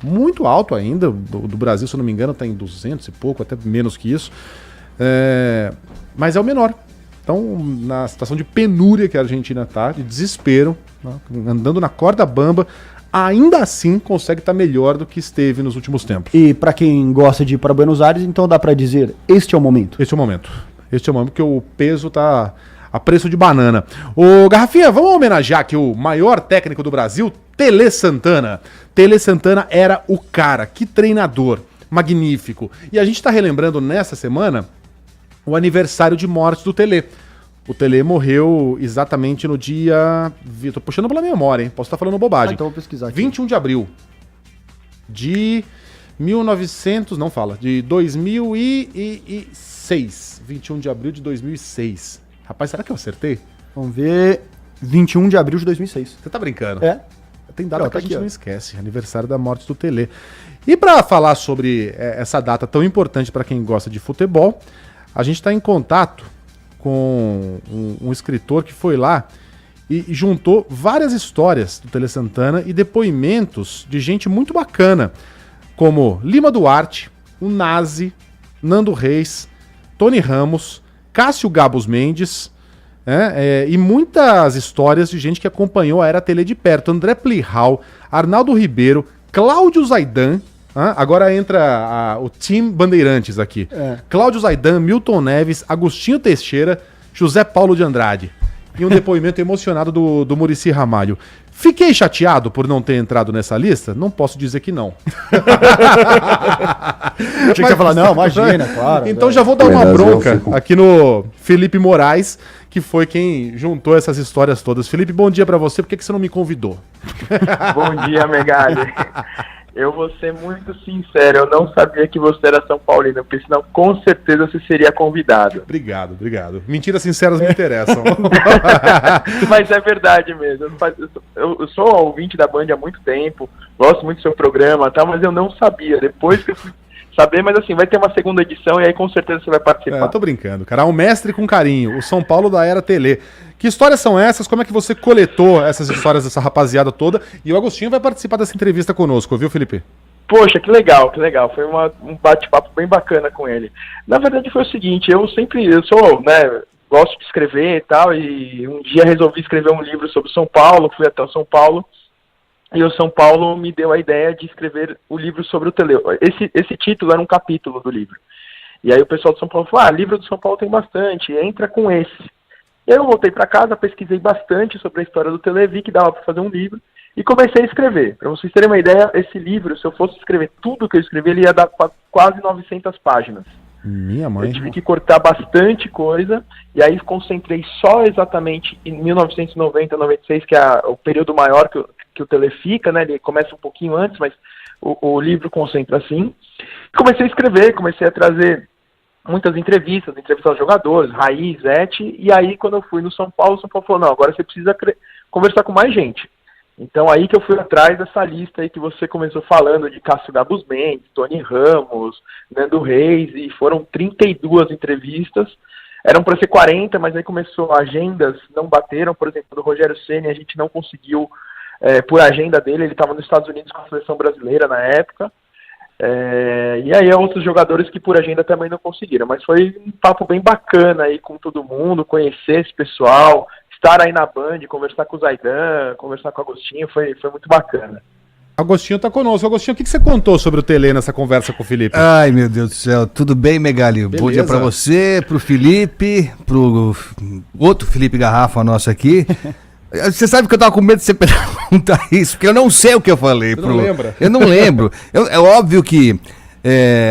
muito alto ainda, do Brasil, se eu não me engano, está em 200 e pouco, até menos que isso, mas é o menor. Então, na situação de penúria que a Argentina está, de desespero, né, andando na corda bamba, ainda assim consegue estar melhor do que esteve nos últimos tempos. E para quem gosta de ir para Buenos Aires, então dá para dizer, este é o momento. Este é o momento. Este é o momento porque o peso tá a preço de banana. Ô, Garrafinha, vamos homenagear aqui o maior técnico do Brasil, Tele Santana. Tele Santana era o cara, que treinador, magnífico. E a gente tá relembrando nessa semana o aniversário de morte do Tele. O Tele morreu exatamente no dia... Tô puxando pela memória, hein? Posso estar falando bobagem. Então vou pesquisar aqui. 21 de abril de 1900... Não fala. De 2006. 21 de abril de 2006. Rapaz, será que eu acertei? Vamos ver. 21 de abril de 2006. Você tá brincando? É. Tem data que a gente não esquece. Aniversário da morte do Tele. E para falar sobre essa data tão importante para quem gosta de futebol, a gente está em contato com um escritor que foi lá e juntou várias histórias do Tele Santana e depoimentos de gente muito bacana, como Lima Duarte, o Nazi, Nando Reis, Tony Ramos, Cássio Gabos Mendes, e muitas histórias de gente que acompanhou a era Tele de perto. André Plihal, Arnaldo Ribeiro, Cláudio Zaidan. Agora entra o Team Bandeirantes aqui. Cláudio Zaidan, Milton Neves, Agostinho Teixeira, José Paulo de Andrade. E um depoimento emocionado do Muricy Ramalho. Fiquei chateado por não ter entrado nessa lista? Não posso dizer que não. Tinha que você falar, não, imagina, claro. Então já vou dar uma bronca aqui no Felipe Moraes, que foi quem juntou essas histórias todas. Felipe, bom dia pra você. Por que você não me convidou? Bom dia, Megali. Eu vou ser muito sincero, eu não sabia que você era São Paulino, porque senão com certeza você seria convidado. Obrigado. Mentiras sinceras me interessam. Mas é verdade mesmo. Eu sou ouvinte da Band há muito tempo, gosto muito do seu programa, tá, mas eu não sabia. Depois que eu fui saber, mas assim, vai ter uma segunda edição e aí com certeza você vai participar. Tô brincando, cara. Um mestre com carinho, o São Paulo da era Tele. Que histórias são essas? Como é que você coletou essas histórias dessa rapaziada toda? E o Agostinho vai participar dessa entrevista conosco, viu, Felipe? Poxa, que legal. Foi um bate-papo bem bacana com ele. Na verdade foi o seguinte, eu gosto de escrever e tal, e um dia resolvi escrever um livro sobre São Paulo, fui até o São Paulo, e o São Paulo me deu a ideia de escrever o livro sobre o Tele. Esse título era um capítulo do livro. E aí o pessoal do São Paulo falou, livro do São Paulo tem bastante, entra com esse. E aí eu voltei para casa, pesquisei bastante sobre a história do Tele, vi que dava para fazer um livro, e comecei a escrever. Para vocês terem uma ideia, esse livro, se eu fosse escrever tudo que eu escrevi, ele ia dar quase 900 páginas. Minha mãe. Eu tive que cortar bastante coisa, e aí concentrei só exatamente em 1990, 96, que é o período maior que o Tele fica, né? Ele começa um pouquinho antes, mas o livro concentra assim. Comecei a escrever, comecei a trazer muitas entrevistas aos jogadores, Raiz, Zete, e aí quando eu fui no São Paulo, o São Paulo falou, não, agora você precisa conversar com mais gente. Então aí que eu fui atrás dessa lista aí que você começou falando de Cássio Gabos Mendes, Tony Ramos, Nando Reis, e foram 32 entrevistas, eram para ser 40, mas aí começou, agendas não bateram, por exemplo, do Rogério Ceni a gente não conseguiu, por agenda dele, ele estava nos Estados Unidos com a seleção brasileira na época, e aí outros jogadores que por agenda também não conseguiram, mas foi um papo bem bacana aí com todo mundo, conhecer esse pessoal, estar aí na Band, conversar com o Zaidan, conversar com o Agostinho, foi muito bacana. Agostinho tá conosco. Agostinho, o que você contou sobre o Tele nessa conversa com o Felipe? Ai, meu Deus do céu, tudo bem, Megali? Bom dia pra você, pro Felipe, pro outro Felipe Garrafa nosso aqui. Você sabe que eu tava com medo de você perguntar isso, porque eu não sei o que eu falei. Não lembra? Eu não lembro. É óbvio que,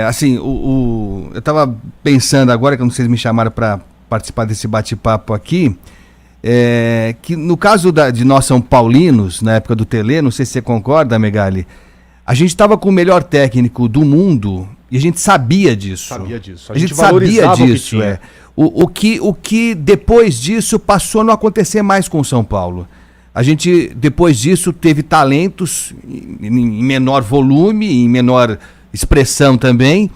assim, eu tava pensando agora, que vocês me chamaram para participar desse bate-papo aqui, que no caso de nós São Paulinos, na época do Tele, não sei se você concorda, Megali, a gente tava com o melhor técnico do mundo e a gente sabia disso. A gente sabia disso, O que depois disso passou a não acontecer mais com o São Paulo. A gente, depois disso, teve talentos em menor volume, em menor expressão também,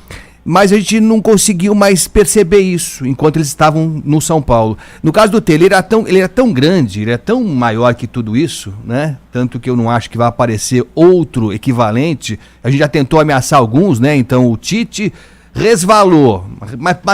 mas a gente não conseguiu mais perceber isso enquanto eles estavam no São Paulo. No caso do Tele, ele é tão grande, ele é tão maior que tudo isso, né? Tanto que eu não acho que vai aparecer outro equivalente. A gente já tentou ameaçar alguns, né? Então o Tite resvalou,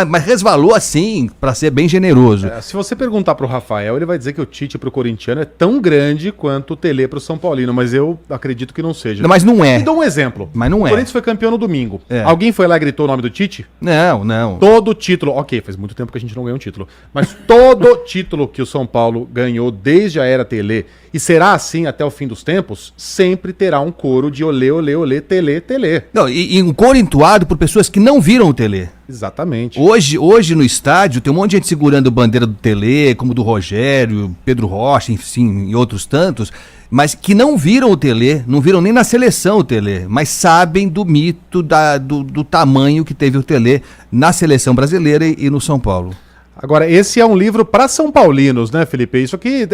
mas resvalou assim, para ser bem generoso. Se você perguntar pro Rafael, ele vai dizer que o Tite pro corintiano é tão grande quanto o Tele pro São Paulino, mas eu acredito que não seja. Não, mas não é. Me dou um exemplo. Mas não é. O Corinthians foi campeão no domingo. É. Alguém foi lá e gritou o nome do Tite? Não. Todo título, ok, faz muito tempo que a gente não ganhou um título, mas todo título que o São Paulo ganhou desde a era Tele, e será assim até o fim dos tempos, sempre terá um coro de olê, olê, olê, Tele, Tele. Não, e um coro entoado por pessoas que não viram o Tele. Exatamente. Hoje no estádio tem um monte de gente segurando bandeira do Tele, como do Rogério, Pedro Rocha, enfim, e outros tantos, mas que não viram o Tele, não viram nem na seleção o Tele, mas sabem do mito, do tamanho que teve o Tele na seleção brasileira e no São Paulo. Agora, esse é um livro para São Paulinos, né, Felipe? Isso aqui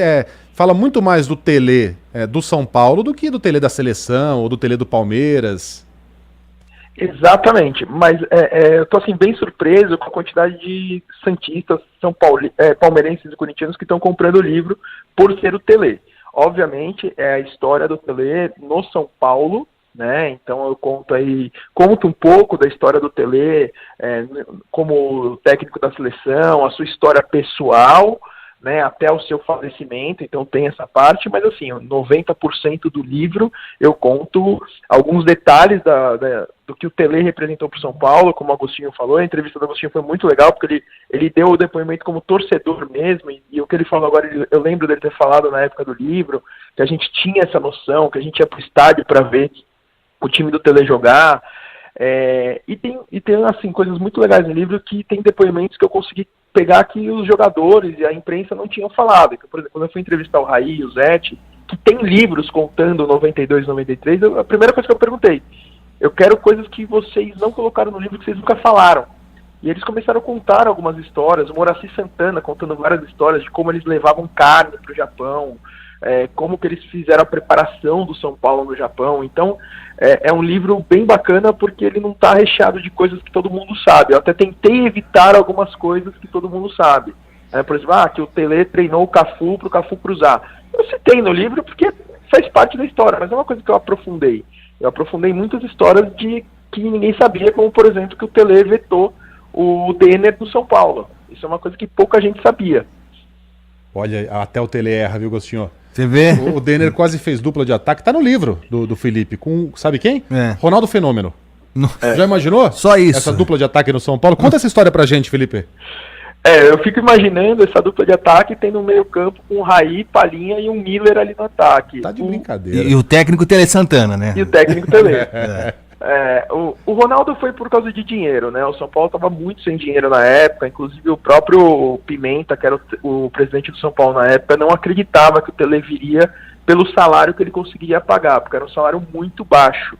fala muito mais do Tele do São Paulo do que do Tele da seleção ou do Tele do Palmeiras. Exatamente, mas eu tô assim bem surpreso com a quantidade de santistas, palmeirenses e corintianos que estão comprando o livro por ser o Tele. Obviamente é a história do Tele no São Paulo, né? Então eu conto um pouco da história do Tele, como técnico da seleção, a sua história pessoal, né, até o seu falecimento, então tem essa parte, mas assim, 90% do livro eu conto alguns detalhes do que o Tele representou para o São Paulo, como o Agostinho falou. A entrevista do Agostinho foi muito legal, porque ele deu o depoimento como torcedor mesmo, e o que ele falou agora, eu lembro dele ter falado na época do livro, que a gente tinha essa noção, que a gente ia para o estádio para ver o time do Tele jogar, e tem assim, coisas muito legais no livro, que tem depoimentos que eu consegui pegar que os jogadores e a imprensa não tinham falado. Então, por exemplo, quando eu fui entrevistar o Raí e o Zete, que tem livros contando 92, 93, a primeira coisa que eu perguntei, eu quero coisas que vocês não colocaram no livro, que vocês nunca falaram. E eles começaram a contar algumas histórias, o Moraci Santana contando várias histórias de como eles levavam carne para o Japão, como que eles fizeram a preparação do São Paulo no Japão. Então, é um livro bem bacana, porque ele não está recheado de coisas que todo mundo sabe. Eu até tentei evitar algumas coisas que todo mundo sabe. Por exemplo, que o Tele treinou o Cafu para o Cafu cruzar. Eu citei no livro porque faz parte da história, mas é uma coisa que eu aprofundei. Eu aprofundei muitas histórias que ninguém sabia, como, por exemplo, que o Tele vetou o Denner do São Paulo. Isso é uma coisa que pouca gente sabia. Olha, até o Tele erra, viu, Agostinho? Você vê? O Denner quase fez dupla de ataque. Tá no livro do Felipe, com, sabe quem? Ronaldo Fenômeno. Já imaginou? Só isso. Essa dupla de ataque no São Paulo. Conta essa história pra gente, Felipe. Eu fico imaginando essa dupla de ataque tendo um meio campo com o Raí, Palinha e um Miller ali no ataque. Tá de brincadeira. E o técnico Tele Santana, né? E o técnico Tele. O Ronaldo foi por causa de dinheiro, né? O São Paulo estava muito sem dinheiro na época, inclusive o próprio Pimenta, que era o presidente do São Paulo na época, não acreditava que o Tele viria pelo salário que ele conseguiria pagar, porque era um salário muito baixo.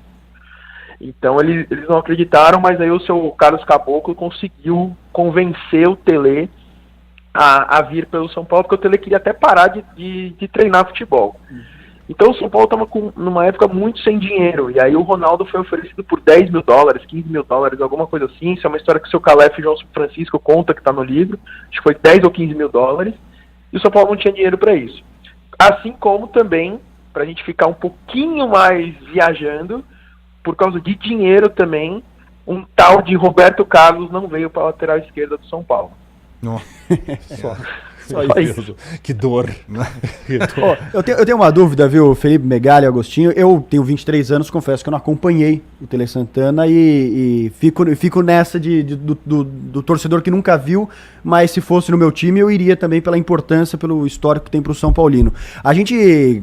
Então eles não acreditaram, mas aí o seu Carlos Caboclo conseguiu convencer o Tele a vir pelo São Paulo, porque o Tele queria até parar de treinar futebol. Então o São Paulo estava numa época muito sem dinheiro, e aí o Ronaldo foi oferecido por $10 mil, $15 mil, alguma coisa assim. Isso é uma história que o seu Calef e João Francisco conta, que está no livro. Acho que foi 10 ou 15 mil dólares, e o São Paulo não tinha dinheiro para isso. Assim como também, para a gente ficar um pouquinho mais viajando, por causa de dinheiro também, um tal de Roberto Carlos não veio para a lateral esquerda do São Paulo. Só isso. Que dor. Eu tenho uma dúvida, viu, Felipe Megali e Agostinho. Eu tenho 23 anos, confesso que eu não acompanhei o Tele Santana e fico nessa do torcedor que nunca viu, mas se fosse no meu time eu iria também pela importância, pelo histórico que tem pro São Paulino. A gente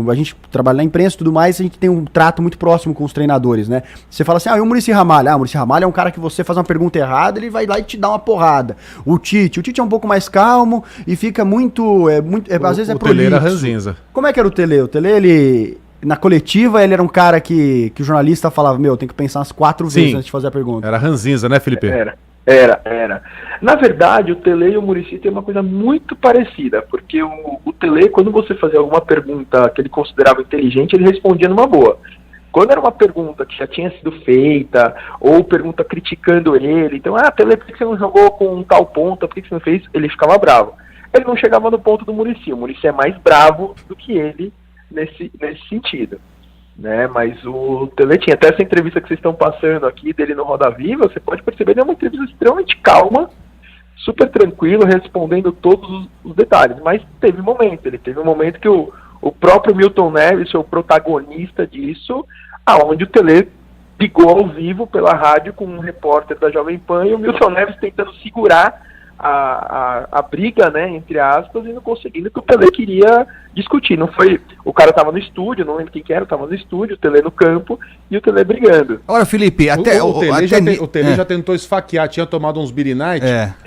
a gente trabalha na imprensa e tudo mais, a gente tem um trato muito próximo com os treinadores, né? Você fala assim, e o Muricy Ramalho? O Muricy Ramalho é um cara que você faz uma pergunta errada, ele vai lá e te dá uma porrada. O Tite é um pouco mais calmo e fica às vezes é prolixo. O Tele era ranzinza. Como é que era o Tele? O Tele, ele, na coletiva, ele era um cara que o jornalista falava, tem que pensar umas 4 vezes antes de fazer a pergunta. Era ranzinza, né, Felipe? Era. Na verdade, o Tele e o Muricy têm uma coisa muito parecida, porque o Tele, quando você fazia alguma pergunta que ele considerava inteligente, ele respondia numa boa. Quando era uma pergunta que já tinha sido feita, ou pergunta criticando ele, então, Tele, por que você não jogou com um tal ponta, por que você não fez? Ele ficava bravo. Ele não chegava no ponto do Muricy. O Muricy é mais bravo do que ele nesse sentido, né? Mas o Tele tinha até essa entrevista que vocês estão passando aqui dele no Roda Viva, você pode perceber que é uma entrevista extremamente calma, super tranquilo, respondendo todos os detalhes. Mas teve um momento que o próprio Milton Neves foi o protagonista disso, aonde o Tele ligou ao vivo pela rádio com um repórter da Jovem Pan e o Milton Neves tentando segurar a briga, né, entre aspas, e não conseguindo, que o Tele queria discutir. Não foi, o cara estava no estúdio, não lembro quem que era, estava no estúdio, o Tele no campo e o Tele brigando. Olha, Felipe, o Tele já tentou esfaquear, tinha tomado uns Beer Night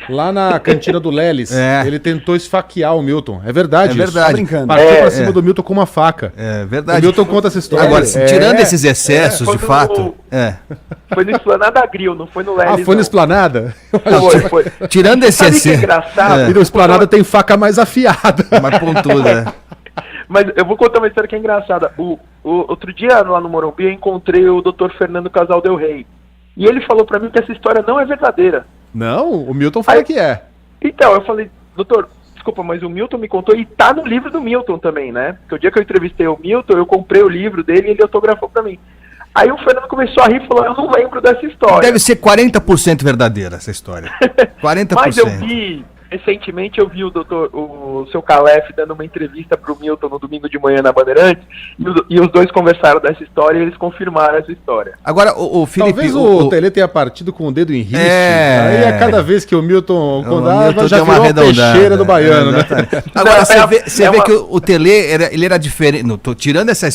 lá na cantina do Lelis. Ele tentou esfaquear o Milton. É verdade. É verdade. Isso. Partiu pra cima do Milton com uma faca. É verdade. O Milton conta essa história. Agora, tirando esses excessos, de fato. Foi no Esplanada Grill, não foi no Lelis. Foi no Esplanada? Foi. Tirando esse excesso. É engraçado. E no Esplanada tem faca mais afiada. Mas pontuda. Mas eu vou contar uma história que é engraçada. Outro dia, lá no Morumbi, eu encontrei o Dr. Fernando Casal Del Rey. E ele falou pra mim que essa história não é verdadeira. Não? O Milton fala que é. Então, eu falei, doutor, desculpa, mas o Milton me contou, e tá no livro do Milton também, né? Porque o dia que eu entrevistei o Milton, eu comprei o livro dele e ele autografou pra mim. Aí o Fernando começou a rir e falou, eu não lembro dessa história. Deve ser 40% verdadeira essa história. 40%. Mas eu vi, recentemente eu vi o seu Calef dando uma entrevista pro Milton no domingo de manhã na Bandeirantes, e os dois conversaram dessa história e eles confirmaram essa história. Agora, o Felipe... Talvez o Tele tenha partido com o dedo em risco. Aí a cada vez que o Milton condava, já virou a peixeira do baiano, né? Agora, você vê que o Tele, ele era diferente... Não, tô tirando essa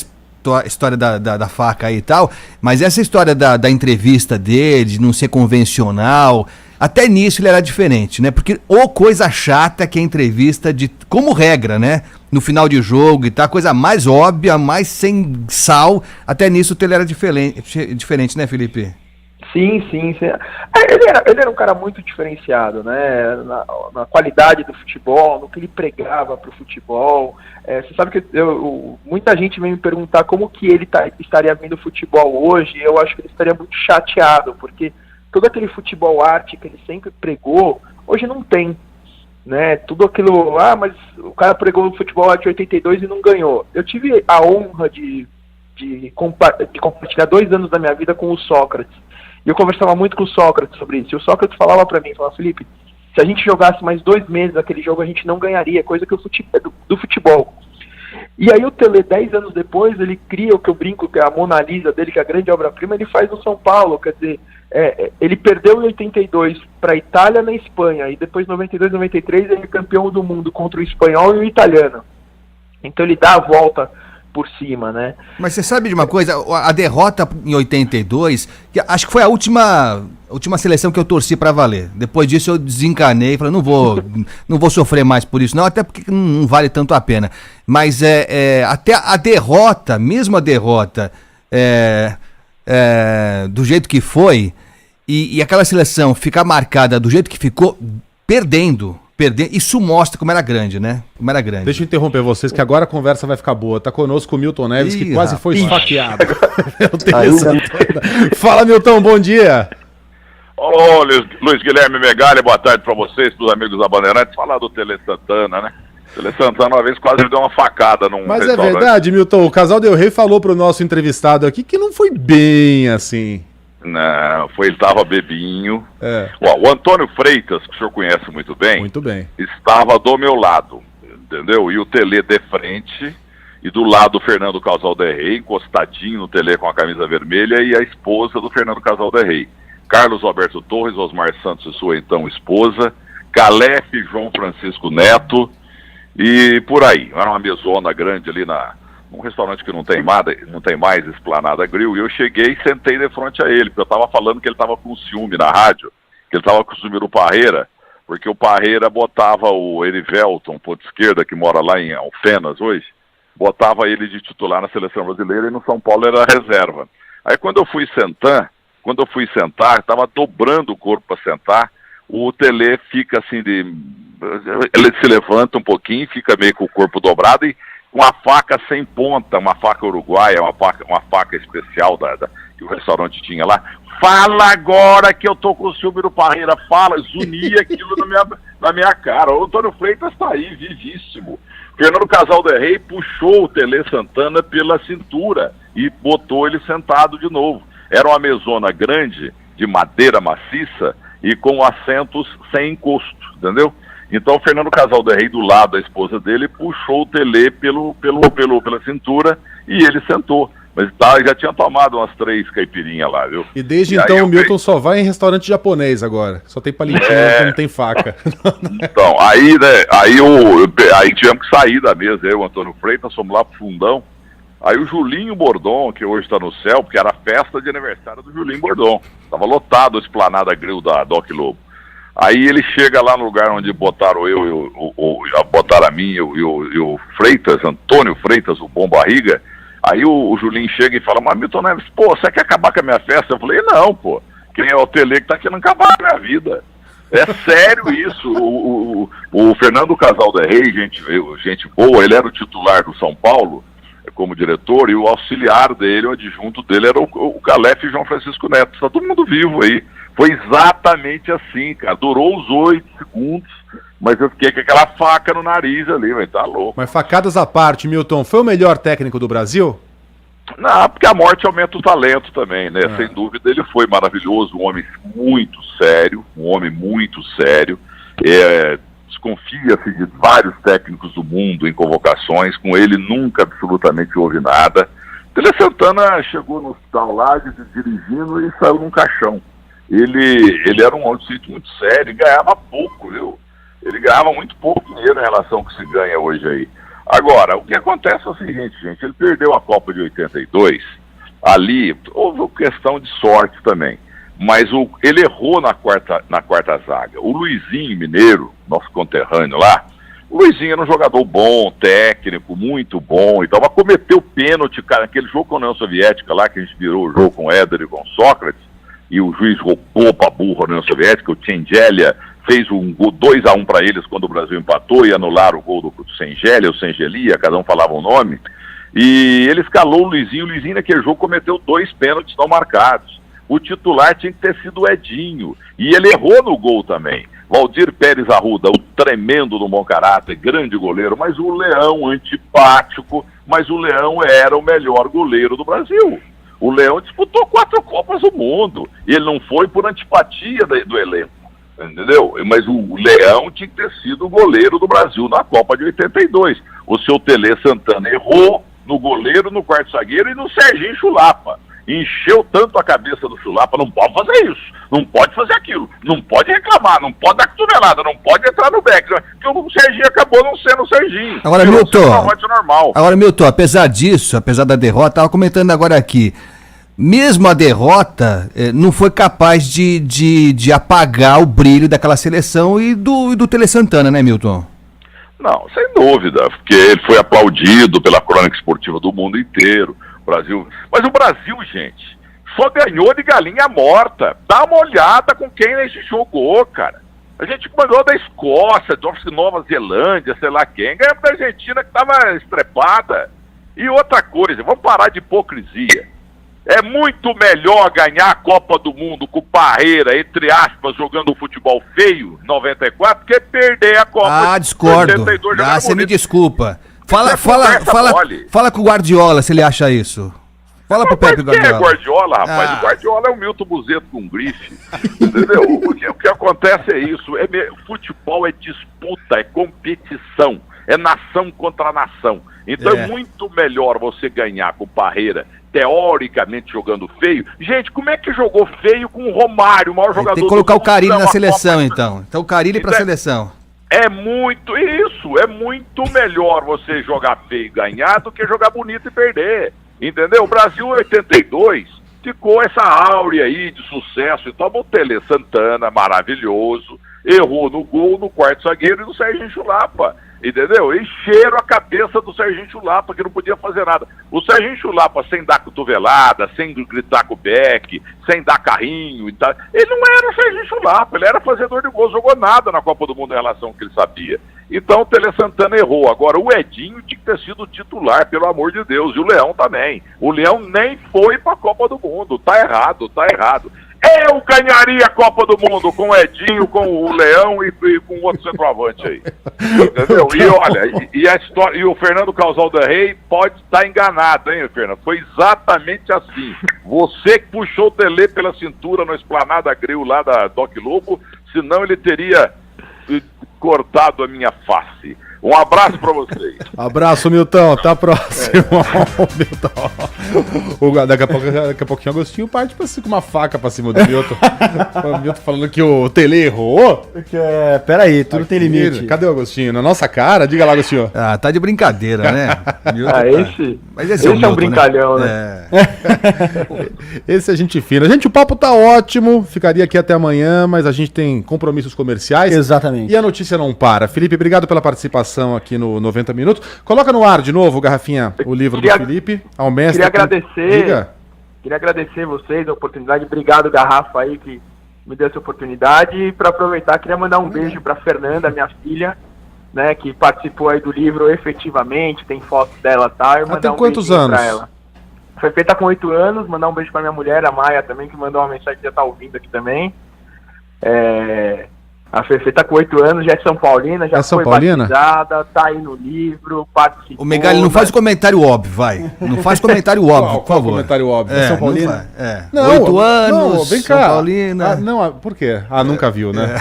história da faca aí e tal, mas essa história da entrevista dele, de não ser convencional, até nisso ele era diferente, né? Porque coisa chata que é a entrevista como regra, né? No final de jogo e tal, coisa mais óbvia, mais sem sal, até nisso ele era diferente, né, Felipe? Sim. Ele era um cara muito diferenciado, né? Na qualidade do futebol, no que ele pregava para o futebol. Você sabe que muita gente vem me perguntar como que ele estaria vendo futebol hoje. Eu acho que ele estaria muito chateado, porque todo aquele futebol arte que ele sempre pregou, hoje não tem, né? Tudo aquilo, mas o cara pregou o futebol arte 82 e não ganhou. Eu tive a honra de compartilhar 2 anos da minha vida com o Sócrates. E eu conversava muito com o Sócrates sobre isso. E o Sócrates falava pra mim, Felipe, se a gente jogasse mais 2 meses aquele jogo, a gente não ganharia, coisa que do futebol. E aí o Tele, 10 anos depois, ele cria o que eu brinco, que é a Mona Lisa dele, que é a grande obra-prima, ele faz no São Paulo, quer dizer, ele perdeu em 82 para a Itália na Espanha, e depois em 92, 93 ele é campeão do mundo contra o espanhol e o italiano. Então ele dá a volta por cima, né? Mas você sabe de uma coisa, a derrota em 82, que acho que foi a última seleção que eu torci pra valer. Depois disso eu desencanei, falei, não vou sofrer mais por isso não, até porque não vale tanto a pena. Mas até a derrota, mesmo a derrota, do jeito que foi, e aquela seleção ficar marcada do jeito que ficou, perdendo, isso mostra como era grande, né? Como era grande. Deixa eu interromper vocês, que agora a conversa vai ficar boa. Tá conosco o Milton Neves, que quase foi esfaqueado. Fala, Milton, bom dia. Ô, Luiz Guilherme Megali, boa tarde pra vocês, pros amigos da Bandeirantes. Falar do Tele Santana, né? Tele Santana uma vez quase me deu uma facada num Mas restaurante. É verdade, Milton, o Casal Del Rey falou pro nosso entrevistado aqui que não foi bem assim. Não, ele estava bebinho. O Antônio Freitas, que o senhor conhece muito bem, estava do meu lado, entendeu? E o Tele de frente, e do lado o Fernando Casal Del Rey, encostadinho no Tele com a camisa vermelha, e a esposa do Fernando Casal Del Rey. Carlos Alberto Torres, Osmar Santos e sua então esposa, Calef, João Francisco Neto, e por aí. Era uma mesona grande ali num restaurante que não tem mais Esplanada Grill, e eu cheguei e sentei de frente a ele, porque eu estava falando que ele estava com ciúme na rádio, que ele estava com ciúme do Parreira, porque o Parreira botava o Erivelton, ponta esquerda, que mora lá em Alfenas hoje, botava ele de titular na seleção brasileira e no São Paulo era reserva. Aí quando eu fui sentar, estava dobrando o corpo para sentar, o Tele fica assim ele se levanta um pouquinho, fica meio com o corpo dobrado e uma faca sem ponta, uma faca uruguaia, uma faca especial que o restaurante tinha lá. Fala agora que eu tô com o ciúme do Parreira, fala, zunia aquilo na minha cara. O Antônio Freitas tá aí, vivíssimo. Fernando Casal del Rey puxou o Tele Santana pela cintura e botou ele sentado de novo. Era uma mesona grande, de madeira maciça, e com assentos sem encosto, entendeu? Então o Fernando Casal del Rey, do lado da esposa dele, puxou o Tele pela cintura e ele sentou. Mas já tinha tomado umas 3 caipirinhas lá, viu? E desde então o Milton só vai em restaurante japonês agora. Só tem palitinho, não tem faca. Então, aí tivemos que sair da mesa, eu e o Antônio Freitas, fomos lá pro fundão. Aí o Julinho Bordon, que hoje está no céu, porque era a festa de aniversário do Julinho Bordon. Tava lotado a esplanada grill da Doc Lobo. Aí ele chega lá no lugar onde botaram botaram a mim e o Freitas, Antônio Freitas, o Bom Barriga. Aí o Julinho chega e fala, mas Milton Neves, pô, você quer acabar com a minha festa? Eu falei, não, pô, quem é o Tele que tá querendo acabar com a minha vida? É sério isso. O Fernando Casal del Rey, gente boa, ele era o titular do São Paulo, como diretor, e o auxiliar dele, o adjunto dele, era o Calef João Francisco Neto. Está todo mundo vivo aí. Foi exatamente assim, cara. Durou uns 8 segundos, mas eu fiquei com aquela faca no nariz ali, velho. Tá louco. Mas facadas à parte, Milton, foi o melhor técnico do Brasil? Não, porque a morte aumenta o talento também, né? Sem dúvida, ele foi maravilhoso, um homem muito sério, desconfia-se de vários técnicos do mundo em convocações, com ele nunca absolutamente houve nada. Tele Santana chegou no hospital lá, dirigindo e saiu num caixão. Ele era um homem muito sério e ganhava pouco, viu? Ele ganhava muito pouco dinheiro em relação ao que se ganha hoje aí. Agora, o que acontece é o seguinte, gente, ele perdeu a Copa de 82, ali houve questão de sorte também, mas ele errou na quarta zaga. O Luizinho Mineiro, nosso conterrâneo lá, o Luizinho era um jogador bom, técnico, muito bom, então mas cometeu pênalti, cara, aquele jogo com a União Soviética lá, que a gente virou o jogo com o Éder e com o Sócrates, e o juiz roubou pra burra a União Soviética, o Tchengelia fez um gol 2-1 para eles quando o Brasil empatou e anularam o gol do Sengelia, o Sengelia, cada um falava o nome, e ele escalou o Luizinho naquele jogo cometeu 2 pênaltis não marcados. O titular tinha que ter sido o Edinho, e ele errou no gol também. Valdir Pérez Arruda, o tremendo do bom caráter, grande goleiro, mas o Leão, antipático, mas o Leão era o melhor goleiro do Brasil. O Leão disputou 4 Copas do Mundo, e ele não foi por antipatia do elenco, entendeu? Mas o Leão tinha que ter sido o goleiro do Brasil na Copa de 82. O seu Tele Santana errou no goleiro, no quarto zagueiro e no Serginho Chulapa. Encheu tanto a cabeça do Chulapa, não pode fazer isso, não pode fazer aquilo, não pode reclamar, não pode dar cotovelada, não pode entrar no back, porque o Serginho acabou não sendo o Serginho. Agora, Milton, apesar disso, apesar da derrota, estava comentando agora aqui, mesmo a derrota não foi capaz de apagar o brilho daquela seleção e do Tele Santana, né, Milton? Não, sem dúvida, porque ele foi aplaudido pela crônica esportiva do mundo inteiro. Brasil. Mas o Brasil, gente, só ganhou de galinha morta. Dá uma olhada com quem a gente jogou, cara. A gente ganhou da Escócia, de Nova Zelândia, sei lá quem. Ganhamos da Argentina que tava estrepada. E outra coisa, vamos parar de hipocrisia. É muito melhor ganhar a Copa do Mundo com o Parreira, entre aspas, jogando um futebol feio, 94, que perder a Copa discordo. 82. Você me desculpa. Fala com o Guardiola, se ele acha isso. Fala pro Pepe Guardiola. Quem é Guardiola, rapaz? O Guardiola é o Milton Buzeto com grife. Entendeu? O que acontece é isso. Futebol é disputa, é competição. É nação contra nação. Então é muito melhor você ganhar com o Parreira, teoricamente jogando feio. Gente, como é que jogou feio com o Romário, o maior jogador do mundo? Tem que colocar o Carille na seleção, então. Então o Carille pra seleção. É muito melhor você jogar feio e ganhar do que jogar bonito e perder, entendeu? O Brasil 82 ficou essa áurea aí de sucesso, então o Tele Santana, maravilhoso, errou no gol, no quarto zagueiro e no Serginho Chulapa, entendeu? Encheram a cabeça do Serginho Chulapa, que não podia fazer nada. O Serginho Chulapa, sem dar cotovelada, sem gritar com o Beck, sem dar carrinho e tal, ele não era o Serginho Chulapa, ele era fazedor de gols, jogou nada na Copa do Mundo em relação ao que ele sabia. Então o Tele Santana errou. Agora o Edinho tinha que ter sido titular, pelo amor de Deus, e o Leão também. O Leão nem foi para a Copa do Mundo, tá errado. Eu ganharia a Copa do Mundo com o Edinho, com o Leão e com outro centroavante aí. Entendeu? E olha, a história, e o Fernando Causal da Rei pode estar enganado, hein, Fernando? Foi exatamente assim. Você que puxou o Tele pela cintura no Esplanada Grill lá da Doc Lobo, senão ele teria cortado a minha face. Um abraço pra vocês. Abraço, Milton. Até a próxima. Milton. Daqui a pouquinho o Agostinho parte com uma faca pra cima do Milton. O Milton falando que o Tele errou. Peraí, tudo tem limite. Cadê o Agostinho? Na nossa cara? Diga lá, Agostinho. Ah, tá de brincadeira, né? Milton, Mas esse é um brincalhão, né? Esse é gente fina. Gente, o papo tá ótimo. Ficaria aqui até amanhã, mas a gente tem compromissos comerciais. Exatamente. E a notícia não para. Felipe, obrigado pela participação aqui no 90 Minutos. Coloca no ar de novo, Garrafinha, o livro do Felipe. Ao mestre. Queria agradecer vocês a oportunidade. Obrigado, Garrafa, aí, que me deu essa oportunidade. E para aproveitar, queria mandar um beijo para Fernanda, minha filha, né, que participou aí do livro efetivamente, tem foto dela, tá? Tem quantos anos? Ela. Foi feita com 8 anos. Mandar um beijo para minha mulher, a Maia, também, que mandou uma mensagem que já tá ouvindo aqui também. A Fefe tá com 8 anos, já é São Paulina, já foi batizada, tá aí no livro, participou. O Megali, não faz comentário óbvio, vai. Não faz comentário óbvio, por favor. Comentário óbvio? São Paulina? Não, 8 anos, vem cá. São Paulina. Por quê? Nunca viu, né?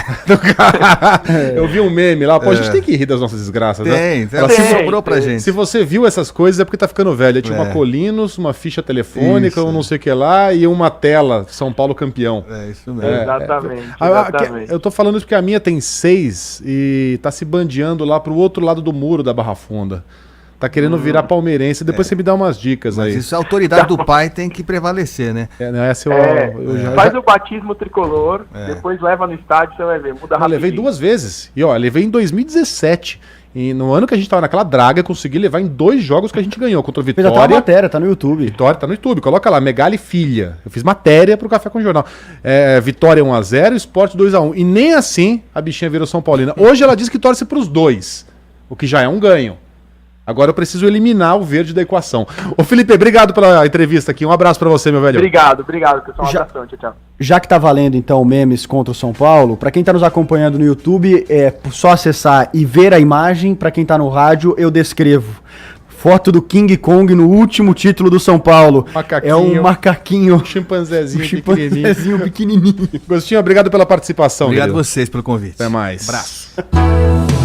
Eu vi um meme lá, a gente tem que rir das nossas desgraças, né? Ela se sobrou pra gente. Se você viu essas coisas é porque tá ficando velha. Tinha uma Colinos, uma ficha telefônica, um não sei o que lá, e uma tela, São Paulo campeão. Isso mesmo. Exatamente. Eu tô falando isso porque a minha tem 6 e tá se bandeando lá pro outro lado do muro da Barra Funda. Tá querendo virar palmeirense. Depois você me dá umas dicas. Mas aí. Isso, a autoridade do pai tem que prevalecer, né? Faz o batismo tricolor, depois leva no estádio, você vai ver. Muda rapidinho. Eu levei 2 vezes. E levei em 2017. E no ano que a gente tava naquela draga, eu consegui levar em 2 jogos que a gente ganhou contra o Vitória. Fez até uma matéria, tá no YouTube. Vitória, tá no YouTube. Coloca lá, Megali Filha. Eu fiz matéria pro Café com Jornal. Vitória 1-0, Sport 2-1. E nem assim a bichinha virou São Paulina. Hoje ela diz que torce pros 2, o que já é um ganho. Agora eu preciso eliminar o verde da equação. Ô Felipe, obrigado pela entrevista aqui. Um abraço pra você, meu velho. Obrigado, pessoal. Um abração, tchau. Já que tá valendo, então, memes contra o São Paulo, pra quem tá nos acompanhando no YouTube, é só acessar e ver a imagem. Pra quem tá no rádio, eu descrevo. Foto do King Kong no último título do São Paulo. Macaquinho, é um macaquinho. Um chimpanzézinho pequenininho. Gostinho, obrigado pela participação. Obrigado a vocês pelo convite. Até mais. Abraço.